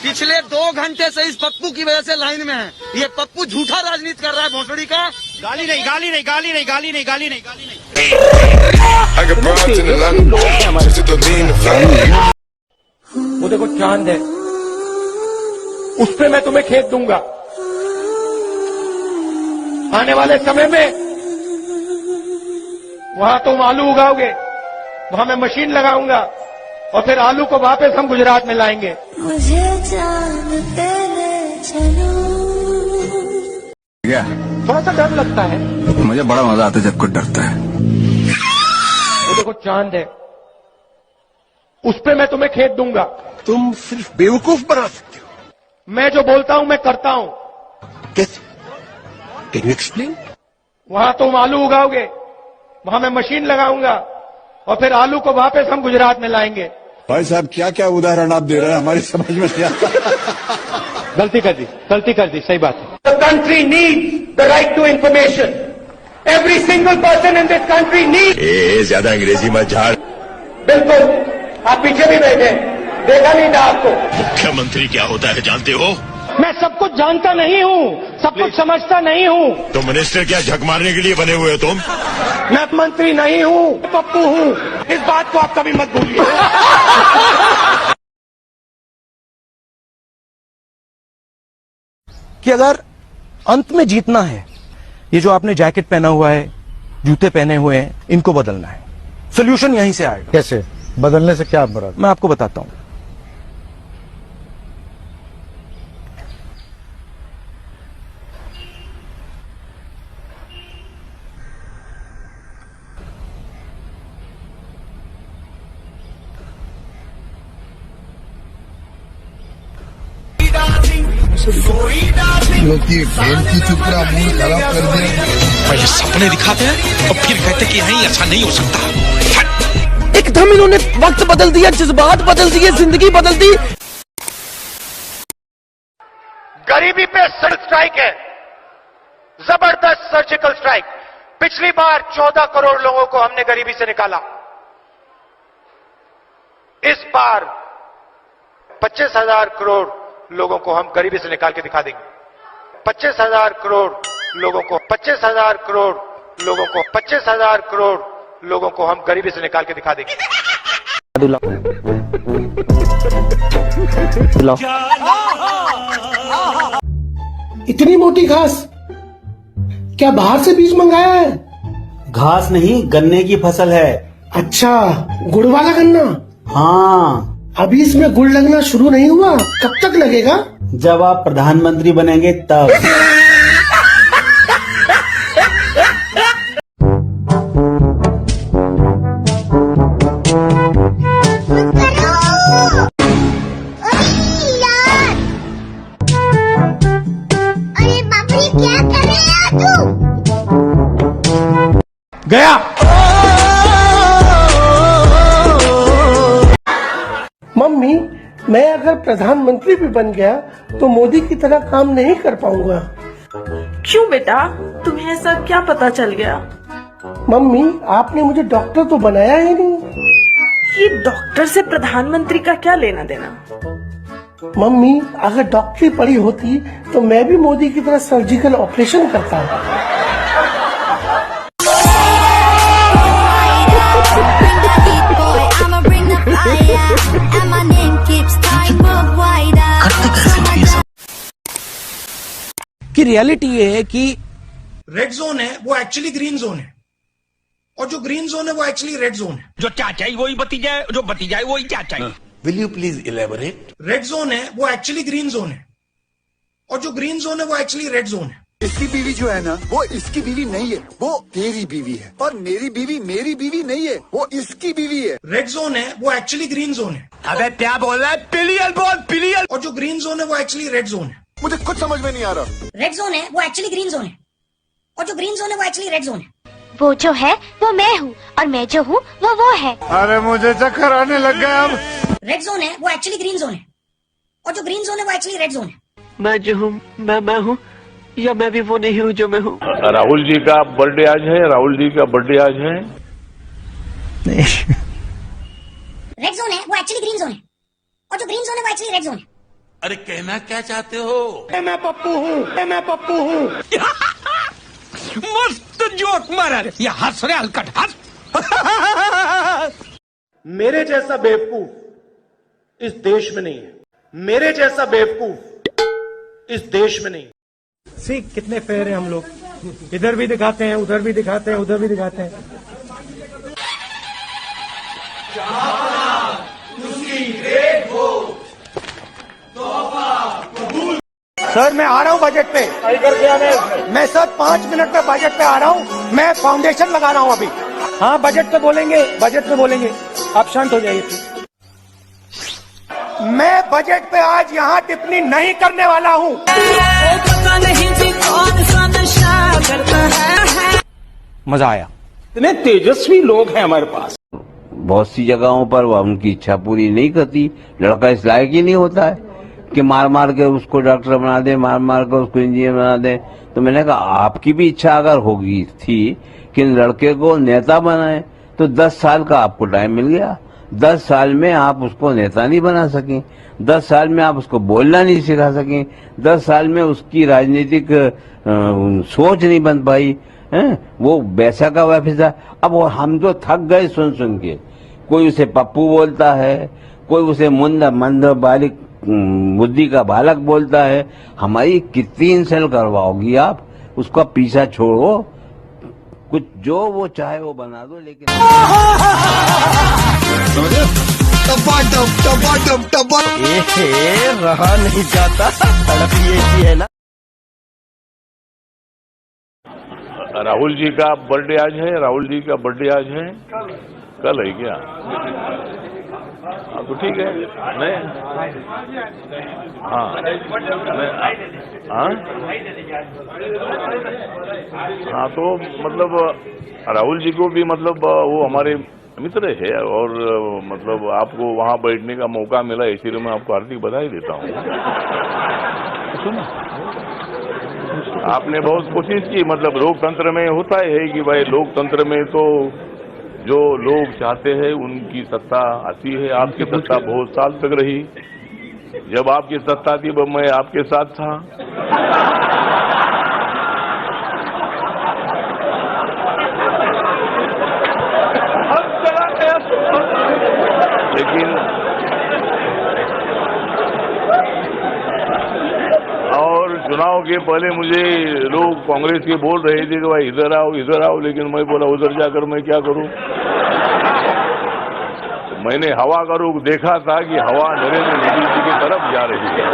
पिछले 2 घंटे से इस पप्पू की वजह से लाइन में है। ये पप्पू झूठा राजनीति कर रहा है भोसड़ी का। गाली नहीं, गाली नहीं, गाली नहीं, गाली नहीं, गाली नहीं, गाली नहीं। वो देखो चांद है, उस पे मैं तुम्हें खेत दूंगा। आने वाले समय में वहां तुम आलू उगाओगे, वहां मैं मशीन लगाऊंगा और फिर आलू को वापस हम गुजरात में लाएंगे। मुझे जानते चलो। क्या थोड़ा सा डर लगता है। मुझे बड़ा मजा आता है जब कोई डरता है। वो देखो चांद है, उस पे मैं तुम्हें खेत दूंगा। तुम सिर्फ बेवकूफ बना सकते हो। मैं जो बोलता हूं मैं करता हूं। कैसे? Can you explain? वहां तुम आलू उगाओगे, वहां मैं मशीन लगाऊंगा और फिर आलू को वापस हम गुजरात में लाएंगे। भाई साहब क्या क्या उदाहरण आप दे रहे हैं, हमारी समझ में नहीं आता। गलती कर दी, सही बात है। The country needs the right to information. Every single person in this country needs. ज्यादा अंग्रेजी मत झाड़। बिल्कुल, आप पीछे भी बैठे, देखा नहीं था आपको। मुख्यमंत्री क्या होता है जानते हो? मैं सब कुछ जानता नहीं हूँ, सब कुछ समझता नहीं हूँ। तो मिनिस्टर क्या झक मारने के लिए बने हुए हो तुम? मैं मंत्री नहीं हूँ, पप्पू हूँ। इस बात को आप कभी मत भूलिए। कि अगर अंत में जीतना है, ये जो आपने जैकेट पहना हुआ है, जूते पहने हुए हैं, इनको बदलना है। सोल्यूशन यहीं से आएगा। कैसे बदलने से क्या मुराद? मैं आपको बताता हूं। की चुपड़ा मूड खराब कर दिया। पहले सपने दिखाते हैं और फिर कहते कि नहीं ऐसा नहीं हो सकता। एकदम इन्होंने वक्त बदल दिया, जज्बात बदल दिए, जिंदगी बदल दी। गरीबी पे सर्जिकल स्ट्राइक है, जबरदस्त सर्जिकल स्ट्राइक। पिछली बार 14 करोड़ लोगों को हमने गरीबी से निकाला। इस बार 25,000 करोड़ लोगों को हम गरीबी से निकाल के दिखा देंगे। 25,000 करोड़ लोगों को 25,000 करोड़ लोगों को 25,000 करोड़ लोगों को हम गरीबी से निकाल के दिखा देंगे। इतनी मोटी घास क्या बाहर से बीज मंगाया है? घास नहीं, गन्ने की फसल है। अच्छा, गुड़ वाला गन्ना? हाँ। अभी इसमें गुड़ लगना शुरू नहीं हुआ, कब तक लगेगा? जब आप प्रधानमंत्री बनेंगे तब। अरे बाप रे, क्या कर रहे हैं तू? गया। मम्मी, मैं अगर प्रधानमंत्री भी बन गया तो मोदी की तरह काम नहीं कर पाऊंगा। क्यों बेटा, तुम्हें ऐसा क्या पता चल गया? मम्मी, आपने मुझे डॉक्टर तो बनाया ही नहीं। ये डॉक्टर से प्रधानमंत्री का क्या लेना देना? मम्मी, अगर डॉक्टरी पढ़ी होती तो मैं भी मोदी की तरह सर्जिकल ऑपरेशन करता। कि रियलिटी ये है कि रेड जोन है वो एक्चुअली ग्रीन जोन है, और जो ग्रीन जोन है वो एक्चुअली रेड जोन है। जो क्या चाहिए वही बती जाए, जो बती जाए वही क्या चाहिए। Will you please elaborate? Red zone है वो एक्चुअली ग्रीन जोन है, और जो ग्रीन जोन है वो एक्चुअली रेड जोन है। इसकी बीवी जो है ना, वो इसकी बीवी नहीं है, वो तेरी बीवी है। और मेरी बीवी मेरी बीवी नहीं है, वो इसकी बीवी है। रेड जोन है वो एक्चुअली ग्रीन जोन है। अबे क्या बोल रहा है? पिलियन बोल, पिलियन। और जो ग्रीन जोन है वो एक्चुअली रेड जोन है। मुझे कुछ समझ में नहीं आ रहा। रेड जोन है वो एक्चुअली ग्रीन जोन है, और जो ग्रीन जोन है वो एक्चुअली रेड जोन है। वो जो है वो मैं हूँ, और मैं जो हूँ वो है। अरे मुझे चक्कर आने लग गया अब। रेड जोन है वो एक्चुअली ग्रीन जोन है, और जो ग्रीन जोन है वो एक्चुअली रेड जोन है। मैं जो हूँ मैं हूँ, या मैं भी वो नहीं हूँ जो मैं हूँ। राहुल जी का बर्थडे आज है, राहुल जी का बर्थडे आज है। रेड जोन है वो एक्चुअली ग्रीन जोन है, और जो ग्रीन जोन है वो एक्चुअली रेड जोन है। अरे कहना क्या चाहते हो? मैं पप्पू हूँ, मैं पप्पू हूँ। मस्त जोक मारा रे, ये हंस रे हलकट हंस। मेरे जैसा बेवकूफ इस देश में नहीं है। मेरे जैसा बेवकूफ इस देश में नहीं। सी कितने फेयर हैं हम लोग, इधर भी दिखाते हैं, उधर भी दिखाते हैं, उधर भी दिखाते हैं। सर मैं आ रहा हूँ बजट पे, मैं सर 5 मिनट में बजट पे आ रहा हूँ। मैं फाउंडेशन लगा रहा हूँ अभी। हाँ बजट पे बोलेंगे, बजट पे बोलेंगे। आप शांत हो जाइए प्लीज। मैं बजट पे आज यहाँ टिप्पणी नहीं करने वाला हूँ। मजा आया। इतने तेजस्वी लोग हैं हमारे पास। बहुत सी जगहों पर वह उनकी इच्छा पूरी नहीं करती। लड़का इस लायक ही नहीं होता है कि मार मार के उसको डॉक्टर बना दे, मार मार के उसको इंजीनियर बना दे। तो मैंने कहा आपकी भी इच्छा अगर होगी थी कि लड़के को नेता बनाए तो 10 साल का आपको टाइम मिल गया। 10 साल में आप उसको नेता नहीं बना सकें, 10 साल में आप उसको बोलना नहीं सिखा सकें, 10 साल में उसकी राजनीतिक सोच नहीं बन पाई है। वो वैसा का वैसा। अब हम तो थक गए सुन सुन के। कोई उसे पप्पू बोलता है, कोई उसे मंद बालिक बुद्धि का बालक बोलता है। हमारी कितनी इंसल्ट करवाओगी आप? उसका पीछा छोड़ो, कुछ जो वो चाहे वो बना दो, लेकिन रहा नहीं जाता, तड़प ये ही है ना। राहुल जी का बर्थडे आज है, राहुल जी का बर्थडे आज है, कल है क्या? हाँ तो ठीक है। नहीं हाँ हाँ तो मतलब राहुल जी को भी मतलब वो हमारे मित्र है और मतलब आपको वहाँ बैठने का मौका मिला, इसीलिए मैं आपको हार्दिक बधाई देता हूँ। सुनो, आपने बहुत कोशिश की। मतलब लोकतंत्र में होता है कि भाई लोकतंत्र में तो जो लोग चाहते हैं उनकी सत्ता आती है। आपकी सत्ता बहुत साल तक रही। जब आपकी सत्ता थी वो मैं आपके साथ था। लेकिन और चुनाव के पहले मुझे लोग कांग्रेस के बोल रहे थे कि भाई इधर आओ, लेकिन मैं बोला उधर जाकर मैं क्या करूं? तो मैंने हवा का रुख देखा था कि हवा नरेंद्र मोदी जी की तरफ जा रही है।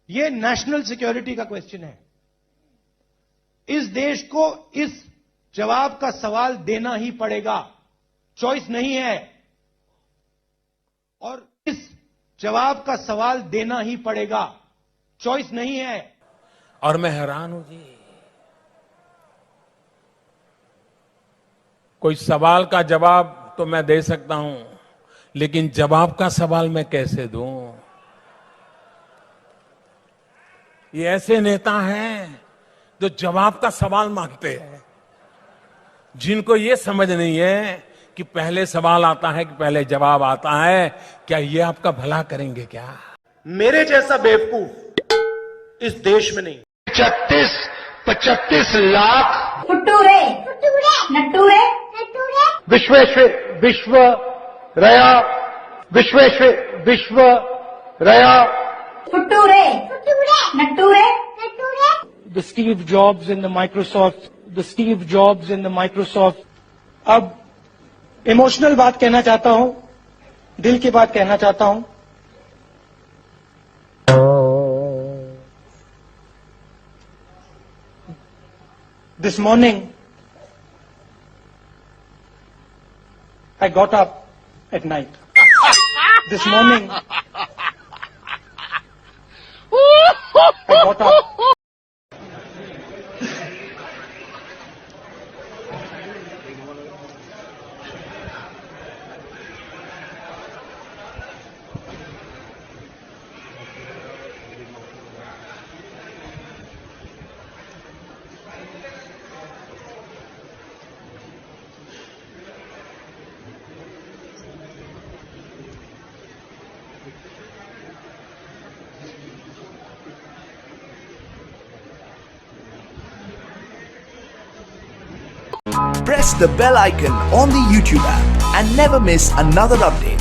ये नेशनल सिक्योरिटी का क्वेश्चन है। इस देश को इस जवाब का सवाल देना ही पड़ेगा, चॉइस नहीं है। और इस जवाब का सवाल देना ही पड़ेगा, चॉइस नहीं है। और मैं हैरान हूं जी, कोई सवाल का जवाब तो मैं दे सकता हूं, लेकिन जवाब का सवाल मैं कैसे दूं? ये ऐसे नेता हैं जो जवाब का सवाल मांगते हैं, जिनको ये समझ नहीं है कि पहले सवाल आता है कि पहले जवाब आता है। क्या ये आपका भला करेंगे क्या? मेरे जैसा बेवकूफ इस देश में नहीं। 35 लाख फुट्टूरे नट्टूरे विश्व रया फुट्टूरे नट्टूरे। The Steve Jobs in the Microsoft, अब इमोशनल बात कहना चाहता हूं, दिल की बात कहना चाहता हूं। This morning I got up at night. This morning, I got up. press the bell icon on the YouTube app and never miss another update.